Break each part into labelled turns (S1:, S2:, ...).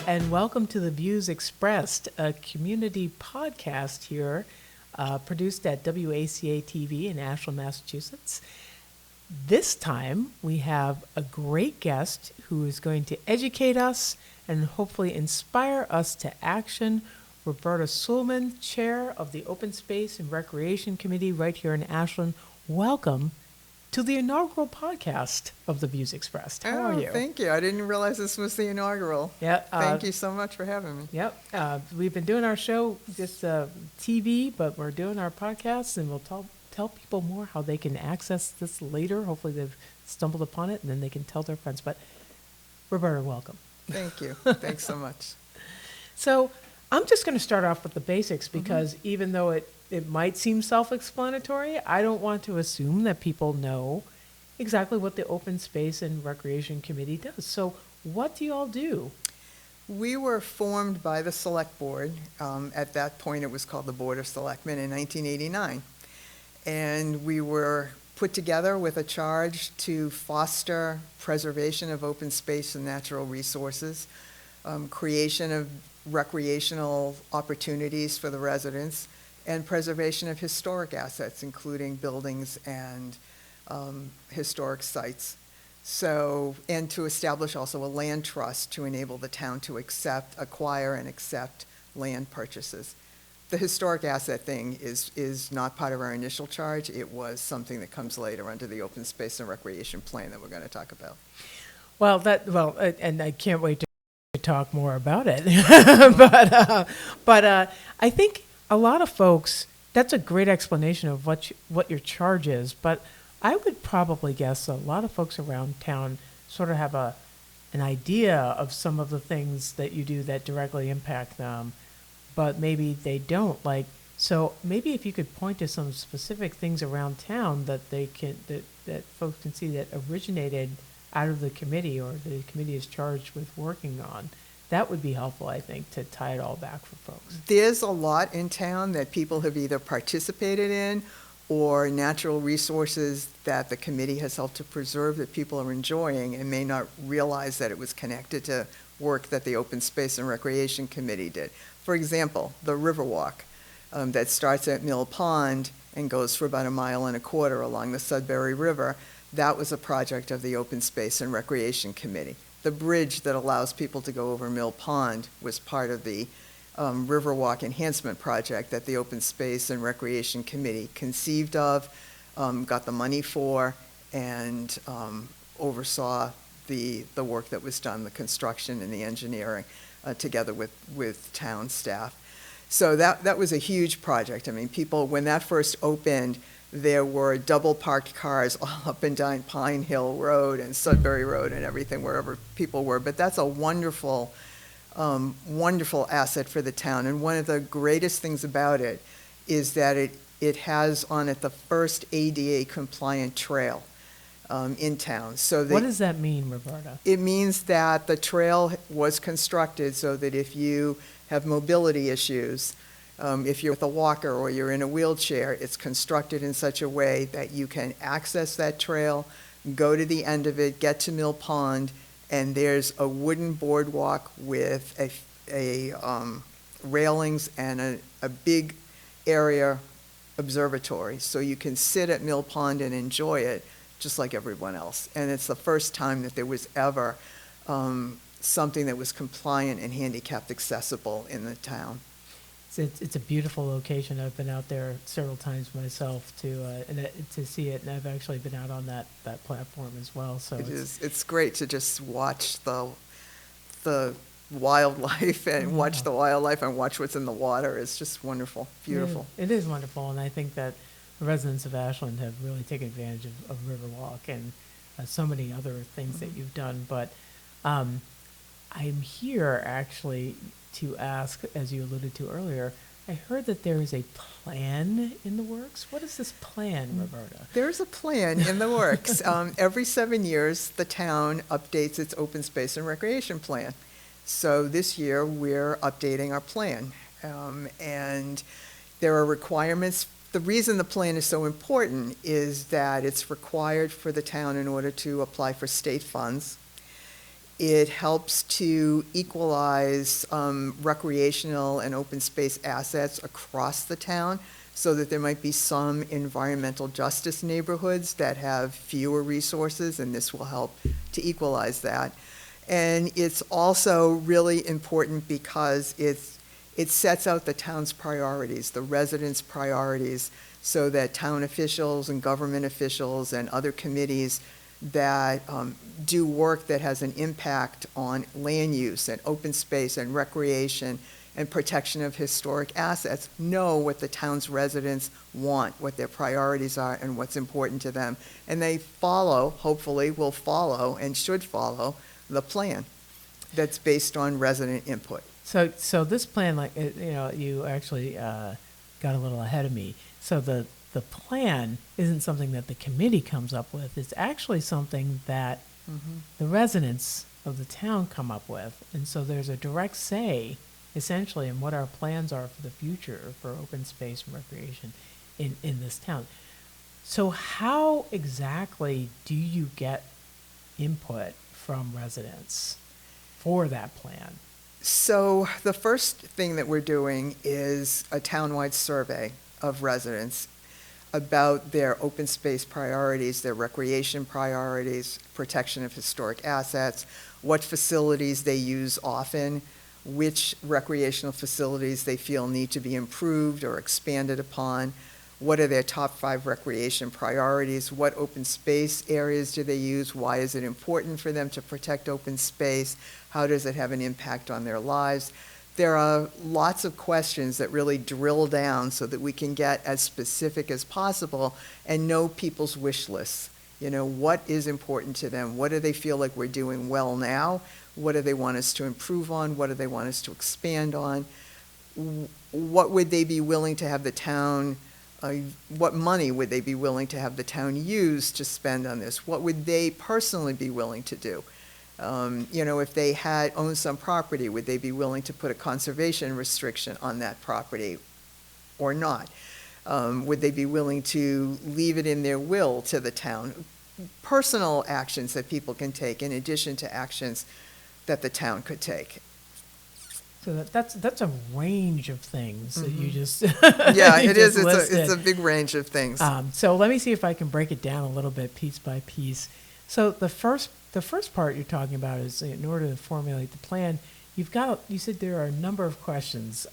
S1: and welcome to The Views Expressed, a community podcast here produced at WACA-TV in Ashland, Massachusetts. This time, we have a great guest who is going to educate us and hopefully inspire us to action. Roberta Suleman, Chair of the Open Space and Recreation Committee right here in Ashland. Welcome to the inaugural podcast of The Views Expressed. How are you?
S2: Thank you. I didn't realize this was the inaugural.
S1: Yeah.
S2: Thank you so much for having me.
S1: Yep. We've been doing our show, just TV, but we're doing our podcasts, and we'll tell people more how they can access this later. Hopefully they've stumbled upon it, and then they can tell their friends. But Roberta, welcome.
S2: Thank you. Thanks so much.
S1: So I'm just going to start off with the basics because even though it might seem self-explanatory, I don't want to assume that people know exactly what the Open Space and Recreation Committee does. So what do you all do?
S2: We were formed by the Select Board. At that point, it was called the Board of Selectmen in 1989. And we were put together with a charge to foster preservation of open space and natural resources, creation of recreational opportunities for the residents, and preservation of historic assets, including buildings and historic sites. So, and to establish also a land trust to enable the town to acquire and accept land purchases. The historic asset thing is not part of our initial charge. It was something that comes later under the Open Space and Recreation Plan that we're going to talk about.
S1: And I can't wait to talk more about it. but I think a lot of folks, that's a great explanation of what your charge is, but I would probably guess a lot of folks around town sort of have an idea of some of the things that you do that directly impact them, but maybe they don't. So maybe if you could point to some specific things around town that that folks can see that originated out of the committee or the committee is charged with working on. That would be helpful, I think, to tie it all back for folks.
S2: There's a lot in town that people have either participated in or natural resources that the committee has helped to preserve that people are enjoying and may not realize that it was connected to work that the Open Space and Recreation Committee did. For example, the Riverwalk that starts at Mill Pond and goes for about 1.25 miles along the Sudbury River. That was a project of the Open Space and Recreation Committee. The bridge that allows people to go over Mill Pond was part of the Riverwalk Enhancement Project that the Open Space and Recreation Committee conceived of, got the money for, and oversaw the work that was done, the construction and the engineering, together with town staff. So that was a huge project. I mean, people, when that first opened, there were double parked cars all up and down Pine Hill Road and Sudbury Road and everything, wherever people were. But that's a wonderful, wonderful asset for the town. And one of the greatest things about it is that it has on it the first ADA compliant trail in town. So
S1: what does that mean, Roberta?
S2: It means that the trail was constructed so that if you have mobility issues, if you're with a walker or you're in a wheelchair, it's constructed in such a way that you can access that trail, go to the end of it, get to Mill Pond, and there's a wooden boardwalk with a railings and a big area observatory. So you can sit at Mill Pond and enjoy it just like everyone else. And it's the first time that there was ever something that was compliant and handicapped accessible in the town.
S1: It's a beautiful location. I've been out there several times myself to see it, and I've actually been out on that platform as well. So
S2: it's great to just watch the wildlife and watch the wildlife and watch what's in the water. It's just wonderful, beautiful.
S1: It is wonderful, and I think that the residents of Ashland have really taken advantage of Riverwalk and so many other things that you've done. But I'm here actually to ask, as you alluded to earlier, I heard that there is a plan in the works. What is this plan, Roberta?
S2: There's a plan in the works. Every 7 years, the town updates its open space and recreation plan. So this year, we're updating our plan. And there are requirements. The reason the plan is so important is that it's required for the town in order to apply for state funds. It helps to equalize recreational and open space assets across the town, so that there might be some environmental justice neighborhoods that have fewer resources, and this will help to equalize that. And it's also really important because it sets out the town's priorities, the residents' priorities, so that town officials and government officials and other committees that do work that has an impact on land use and open space and recreation and protection of historic assets know what the town's residents want, what their priorities are, and what's important to them. And they follow, hopefully will follow, and should follow, the plan that's based on resident input.
S1: So this plan, like, you actually got a little ahead of me. So the plan isn't something that the committee comes up with. It's actually something that the residents of the town come up with. And so there's a direct say, essentially, in what our plans are for the future for open space and recreation in this town. So how exactly do you get input from residents for that plan?
S2: So the first thing that we're doing is a townwide survey of residents about their open space priorities, their recreation priorities, protection of historic assets, what facilities they use often, which recreational facilities they feel need to be improved or expanded upon, what are their top 5 recreation priorities, what open space areas do they use, why is it important for them to protect open space, how does it have an impact on their lives. There are lots of questions that really drill down so that we can get as specific as possible and know people's wish lists. What is important to them? What do they feel like we're doing well now? What do they want us to improve on? What do they want us to expand on? What would they be willing to have the town, what money would they be willing to have the town use to spend on this? What would they personally be willing to do? If they had owned some property, would they be willing to put a conservation restriction on that property or not? Would they be willing to leave it in their will to the town? Personal actions that people can take in addition to actions that the town could take.
S1: So that's a range of things that you just
S2: Yeah,
S1: you
S2: it is.
S1: just
S2: It's a big range of things.
S1: So let me see if I can break it down a little bit piece by piece. So the first part you're talking about is, in order to formulate the plan, you said there are a number of questions.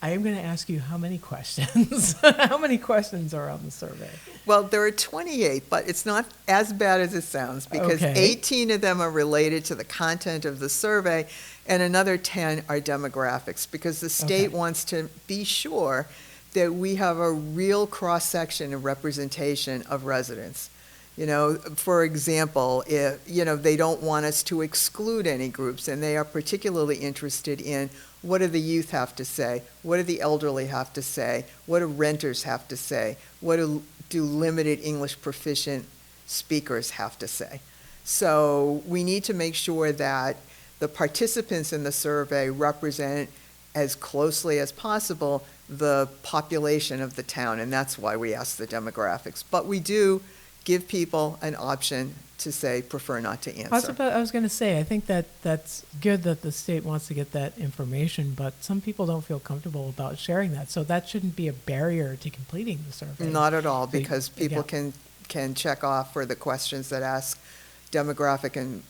S1: I am going to ask you how many questions. How many questions are on the survey?
S2: Well, there are 28, but it's not as bad as it sounds, because 18 of them are related to the content of the survey, and another 10 are demographics, because the state wants to be sure that we have a real cross-section of representation of residents. For example, if, they don't want us to exclude any groups, and they are particularly interested in what do the youth have to say, what do the elderly have to say, what do renters have to say, what do limited English proficient speakers have to say. So we need to make sure that the participants in the survey represent as closely as possible the population of the town, and that's why we ask the demographics. But we do give people an option to say prefer not to answer.
S1: I was going to say, I think that's good that the state wants to get that information, but some people don't feel comfortable about sharing that. So that shouldn't be a barrier to completing the survey.
S2: Not at all, because people can check off for the questions that ask demographic and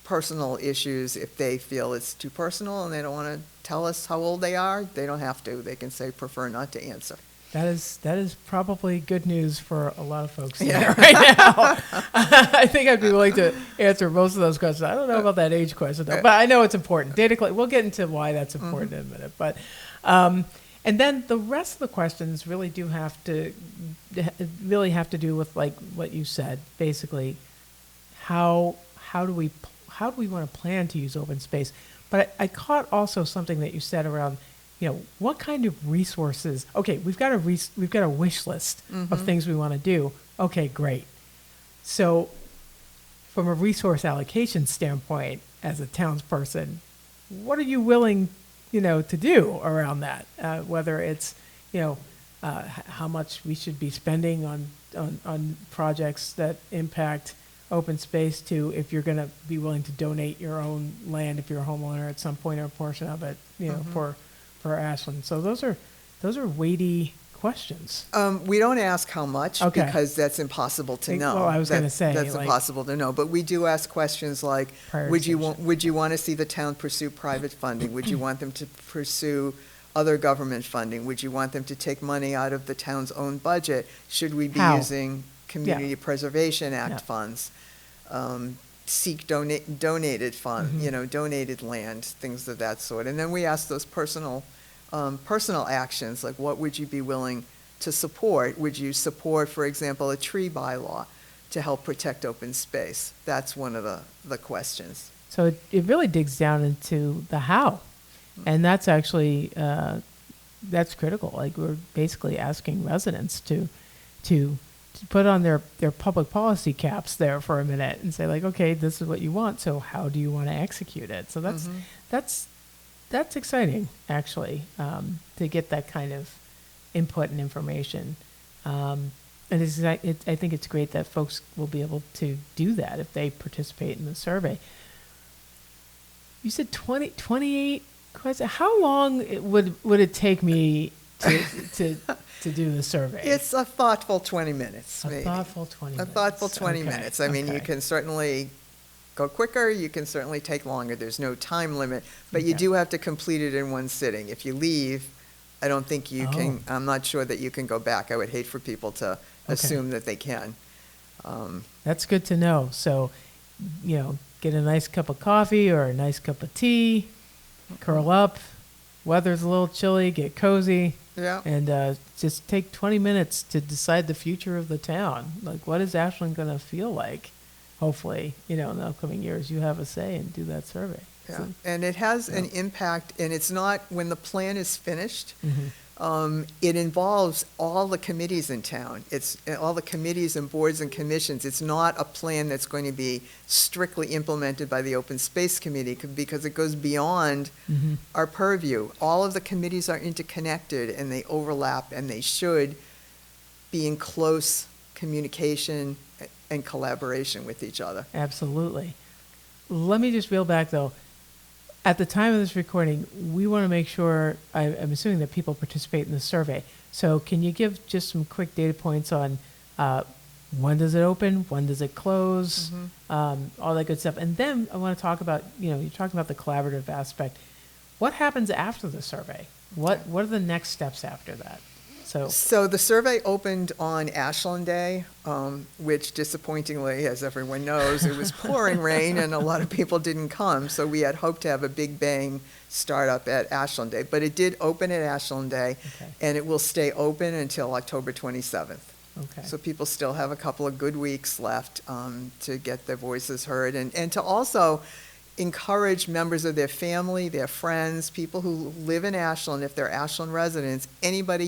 S2: personal issues. If they feel it's too personal and they don't want to tell us how old they are, they don't have to. They can say prefer not to answer.
S1: That is probably good news for a lot of folks here right now. I think I'd be willing to answer most of those questions. I don't know about that age question, though, but I know it's important. Data collection, we'll get into why that's important in a minute. But and then the rest of the questions really have to do with, like what you said, basically how do we want to plan to use open space? But I caught also something that you said around, what kind of resources? Okay, we've got a wish list of things we want to do. Okay, great. So from a resource allocation standpoint, as a townsperson, what are you willing, to do around that? Whether it's, how much we should be spending on projects that impact open space to if you're going to be willing to donate your own land if you're a homeowner at some point or a portion of it, for Ashland. So those are weighty questions.
S2: We don't ask how much
S1: Okay.
S2: because that's impossible to know.
S1: Well, I was gonna say,
S2: That's
S1: like-
S2: impossible to know, but we do ask questions like, would you
S1: Prioritization.
S2: want to see the town pursue private funding? Would you want them to pursue other government funding? Would you want them to take money out of the town's own budget? Should we be
S1: How?
S2: using Community Preservation Act
S1: Yeah.
S2: funds? Seek donated fund,
S1: Mhm.
S2: donated land, things of that sort. And then we ask those personal actions, like what would you be willing to support? Would you support, for example, a tree bylaw to help protect open space? That's one of the questions.
S1: So it really digs down into the how. And that's actually, that's critical. Like we're basically asking residents to put on their public policy caps there for a minute and say like, okay, this is what you want. So how do you want to execute it? So that's exciting actually, to get that kind of input and information. And I think it's great that folks will be able to do that if they participate in the survey. You said 28 questions. How long would it take me to do the survey?
S2: It's a thoughtful 20 minutes, maybe.
S1: A thoughtful 20
S2: A
S1: minutes.
S2: thoughtful 20
S1: Okay,
S2: minutes. I mean, you
S1: okay.
S2: can certainly go quicker, you can certainly take longer. There's no time limit, but you
S1: Okay.
S2: do have to complete it in one sitting. If you leave, I don't think you can,
S1: Oh.
S2: I'm not sure that you can go back. I would hate for people to assume that they can.
S1: That's good to know. So, get a nice cup of coffee or a nice cup of tea, curl up. Weather's a little chilly, get cozy,
S2: Yeah.
S1: and just take 20 minutes to decide the future of the town. Like, what is Ashland going to feel like? Hopefully, in the upcoming years, you have a say and do that survey.
S2: Yeah,
S1: So-
S2: and it has an impact, and it's not, when the plan is finished,
S1: Mhm.
S2: it involves all the committees in town. It's all the committees and boards and commissions. It's not a plan that's going to be strictly implemented by the Open Space Committee because it goes beyond
S1: Mhm.
S2: our purview. All of the committees are interconnected and they overlap, and they should be in close communication and collaboration with each other.
S1: Absolutely. Let me just reel back though. At the time of this recording, we want to make sure, I'm assuming that people participate in the survey. So can you give just some quick data points on when does it open, when does it close, all that good stuff. And then I want to talk about, you're talking about the collaborative aspect. What happens after the survey? What are the next steps after that?
S2: So the survey opened on Ashland Day, which disappointingly, as everyone knows, it was pouring rain and a lot of people didn't come. So we had hoped to have a big bang startup at Ashland Day. But it did open at Ashland Day,
S1: Okay.
S2: and it will stay open until October 27th.
S1: Okay.
S2: So people still have a couple of good weeks left to get their voices heard, and to also encourage members of their family, their friends, people who live in Ashland, if they're Ashland residents, anybody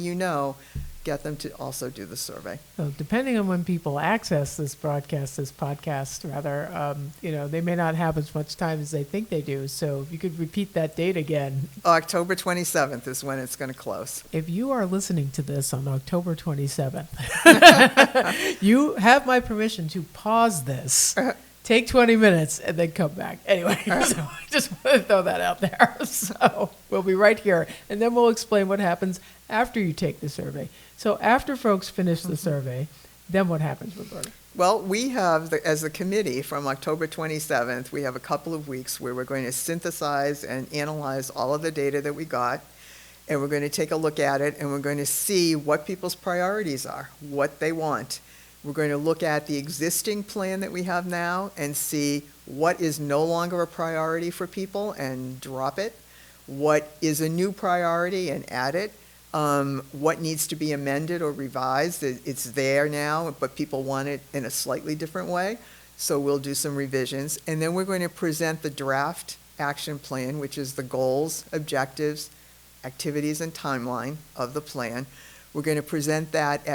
S2: get them to also do the survey.
S1: So depending on when people access this podcast rather, they may not have as much time as they think they do. So if you could repeat that date again.
S2: October 27th is when it's going to close.
S1: If you are listening to this on October 27th, you have my permission to pause this, take 20 minutes, and then come back. Anyway, so I just want to throw that out there. So we'll be right here, and then we'll explain what happens after you take the survey. So after folks finish the survey, then what happens, Roberta?
S2: Well, we have, as a committee, from October 27th, we have a couple of weeks where we're going to synthesize and analyze all of the data that we got, and we're going to take a look at it, and we're going to see what people's priorities are, what they want. We're going to look at the existing plan that we have now and see what is no longer a priority for people and drop it, what is a new priority and add it, what needs to be amended or revised. It's there now, but people want it in a slightly different way, so we'll do some revisions. And then we're going to present the draft action plan, which is the goals, objectives, activities, and timeline of the plan. We're going to present that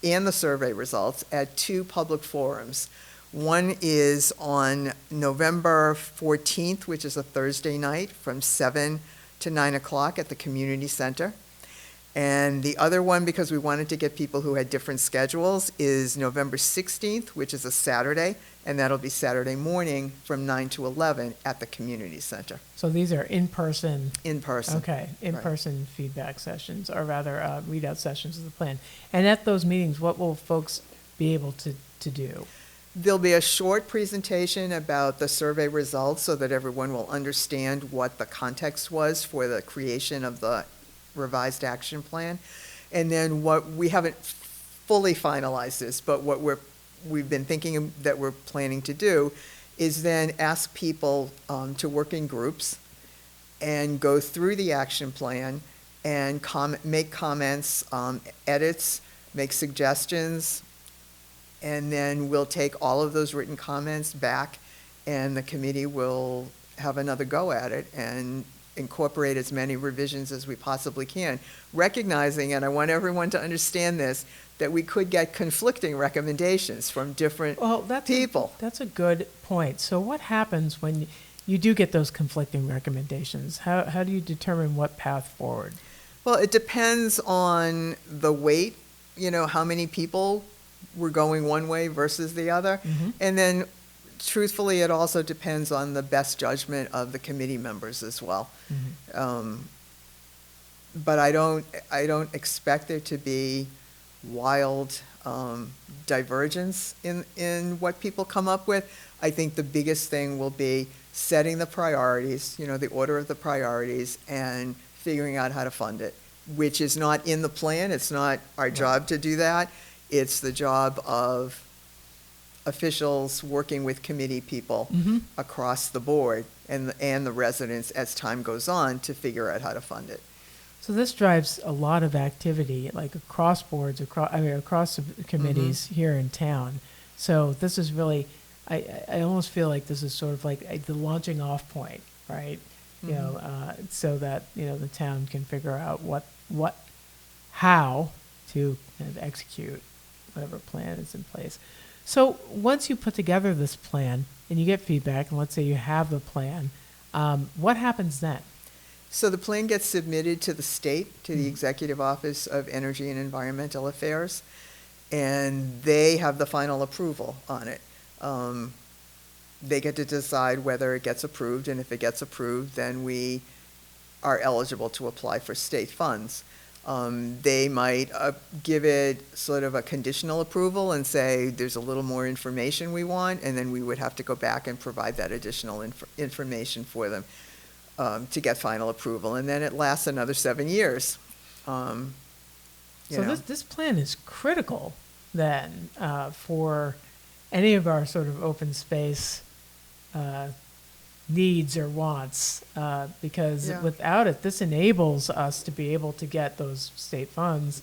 S2: and the survey results at 2 public forums. One is on November 14th, which is a Thursday night, from 7 to 9 o'clock at the community center. And the other one, because we wanted to get people who had different schedules, is November 16th, which is a Saturday, and that'll be Saturday morning from 9 to 11 at the community center,
S1: So these are in-person,
S2: in person.
S1: okay, in-person feedback sessions, or rather, readout sessions of the plan. And at those meetings, what will folks be able to do?
S2: There'll be a short presentation about the survey results so that everyone will understand what the context was for the creation of the revised action plan. And then what we haven't fully finalized this, but what we've been thinking that we're planning to do is then ask people to work in groups and go through the action plan and make comments, edits, make suggestions, and then we'll take all of those written comments back, and the committee will have another go at it and incorporate as many revisions as we possibly can, recognizing, and I want everyone to understand this, that we could get conflicting recommendations from different people.
S1: That's a good point. So what happens when you do get those conflicting recommendations? How do you determine what path forward?
S2: Well, it depends on the weight, how many people were going one way versus the other.
S1: Mm-hmm.
S2: And then truthfully, it also depends on the best judgment of the committee members as well.
S1: Mm-hmm.
S2: But I don't expect there to be wild divergence in what people come up with. I think the biggest thing will be setting the priorities, the order of the priorities, and figuring out how to fund it, which is not in the plan. It's not our job to do that. It's the job of officials working with committee people
S1: Mm-hmm.
S2: across the board and the residents as time goes on to figure out how to fund it.
S1: So this drives a lot of activity, like across boards, across the committees here in town. So this is really, I almost feel like this is sort of like the launching off point, right? So that, the town can figure out how to kind of execute whatever plan is in place. So once you put together this plan and you get feedback, and let's say you have the plan, what happens then?
S2: So the plan gets submitted to the state, to the Executive Office of Energy and Environmental Affairs, and they have the final approval on it. They get to decide whether it gets approved, and if it gets approved, then we are eligible to apply for state funds. They might give it sort of a conditional approval and say there's a little more information we want, and then we would have to go back and provide that additional information for them to get final approval, and then it lasts another 7 years.
S1: So this plan is critical then for any of our sort of open space needs or wants, because without it, this enables us to be able to get those state funds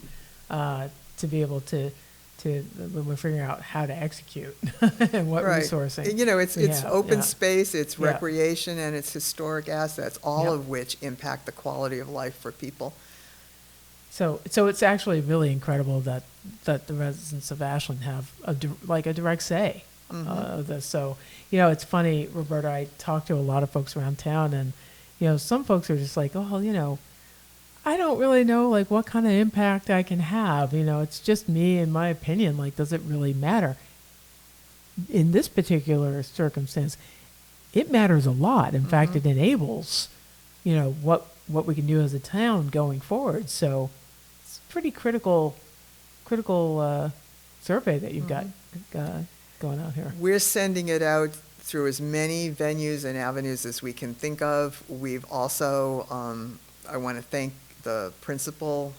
S1: to be able to when we're figuring out how to execute and what resourcing.
S2: It's open space, it's recreation, and it's historic assets, all of which impact the quality of life for people.
S1: So it's actually really incredible that the residents of Ashland have a direct say of this. So, it's funny, Roberta, I talk to a lot of folks around town, and, some folks are just like, oh, I don't really know, what kind of impact I can have. It's just me and my opinion. Does it really matter? In this particular circumstance, it matters a lot. In fact, it enables, what we can do as a town going forward. So it's a pretty critical survey that you've got going out here.
S2: We're sending it out through as many venues and avenues as we can think of. We've also, I want to thank the principal,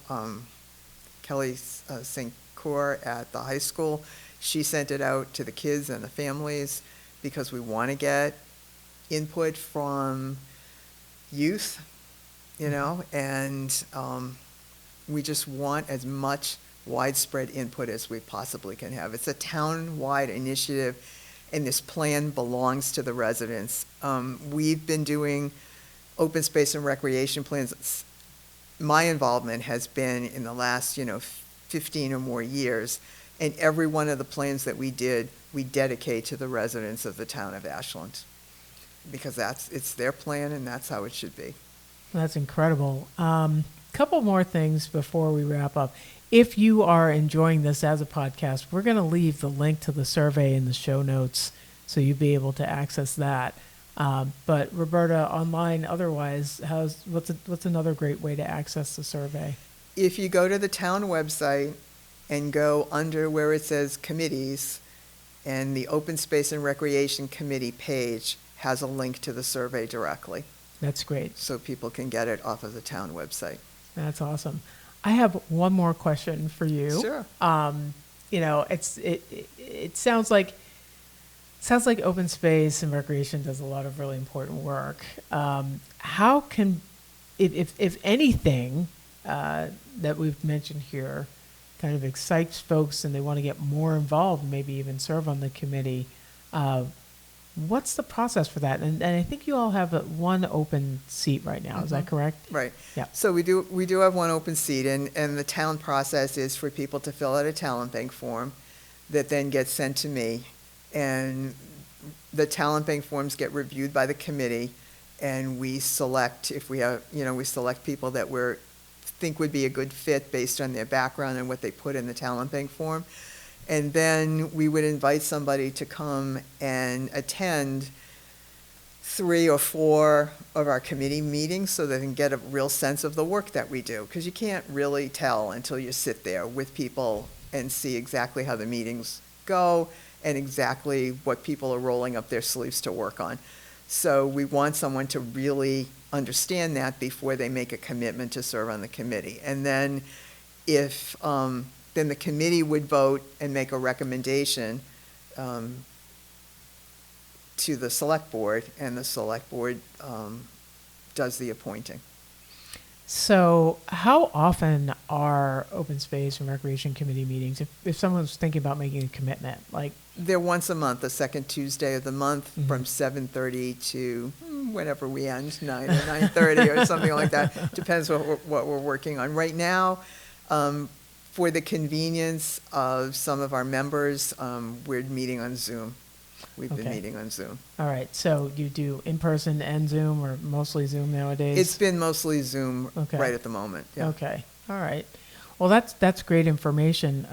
S2: Kelly St. Cour at the high school. She sent it out to the kids and the families because we want to get input from youth, and we just want as much widespread input as we possibly can have. It's a town-wide initiative, and this plan belongs to the residents. We've been doing open space and recreation plans. My involvement has been in the last, 15 or more years, and every one of the plans that we did, we dedicate to the residents of the town of Ashland, because it's their plan, and that's how it should be.
S1: That's incredible. Couple more things before we wrap up. If you are enjoying this as a podcast, we're going to leave the link to the survey in the show notes so you'd be able to access that. But Roberta, online otherwise, what's another great way to access the survey?
S2: If you go to the town website and go under where it says committees, and the Open Space and Recreation Committee page has a link to the survey directly.
S1: That's great.
S2: So people can get it off of the town website.
S1: That's awesome. I have one more question for you.
S2: Sure.
S1: It sounds like open space and recreation does a lot of really important work. How can, if anything that we've mentioned here kind of excites folks and they want to get more involved, maybe even serve on the committee, what's the process for that? And I think you all have one open seat right now. Is that correct?
S2: Right.
S1: Yeah.
S2: So we do have one open seat, and the town process is for people to fill out a talent bank form that then gets sent to me. And the talent bank forms get reviewed by the committee, and we select, if we have, we select people that we think would be a good fit based on their background and what they put in the talent bank form. And then we would invite somebody to come and attend 3 or 4 of our committee meetings so they can get a real sense of the work that we do. Because you can't really tell until you sit there with people and see exactly how the meetings go and exactly what people are rolling up their sleeves to work on. So we want someone to really understand that before they make a commitment to serve on the committee. And then if then the committee would vote and make a recommendation to the select board, and the select board does the appointing.
S1: So how often are open space and recreation committee meetings, if someone's thinking about making a commitment? Like,
S2: they're once a month, the second Tuesday of the month, from 7:30 to whenever we end, 9 or 9:30 or something like that. Depends what we're working on. Right now, for the convenience of some of our members, we're meeting on Zoom. We've been meeting on Zoom.
S1: All right, so you do in-person and Zoom, or mostly Zoom nowadays?
S2: It's been mostly Zoom right at the moment. Yeah.
S1: Okay, all right. Well, that's great information.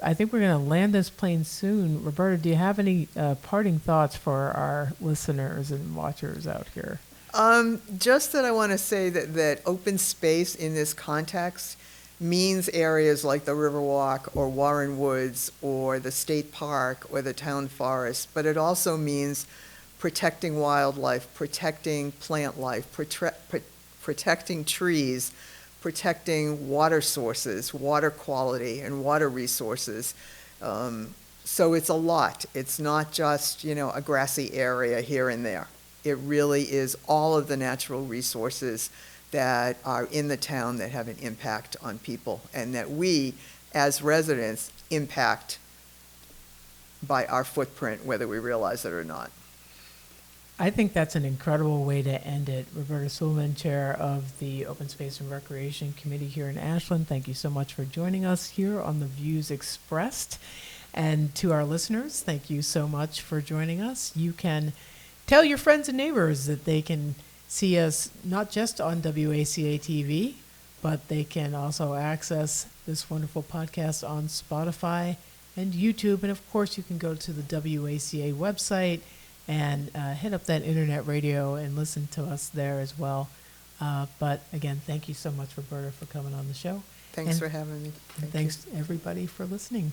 S1: I think we're going to land this plane soon. Roberta, do you have any parting thoughts for our listeners and watchers out here?
S2: Just that I want to say that open space in this context means areas like the Riverwalk or Warren Woods or the state park or the town forest, but it also means protecting wildlife, protecting plant life, protecting trees, protecting water sources, water quality, and water resources. So it's a lot. It's not just, a grassy area here and there. It really is all of the natural resources that are in the town that have an impact on people, and that we, as residents, impact by our footprint, whether we realize it or not.
S1: I think that's an incredible way to end it. Roberta Suleman, Chair of the Open Space and Recreation Committee here in Ashland, thank you so much for joining us here on The Views Expressed. And to our listeners, thank you so much for joining us. You can tell your friends and neighbors that they can see us not just on WACA-TV, but they can also access this wonderful podcast on Spotify and YouTube. And of course, you can go to the WACA website and hit up that internet radio and listen to us there as well. But again, thank you so much, Roberta, for coming on the show.
S2: Thanks for having me.
S1: Thanks everybody for listening.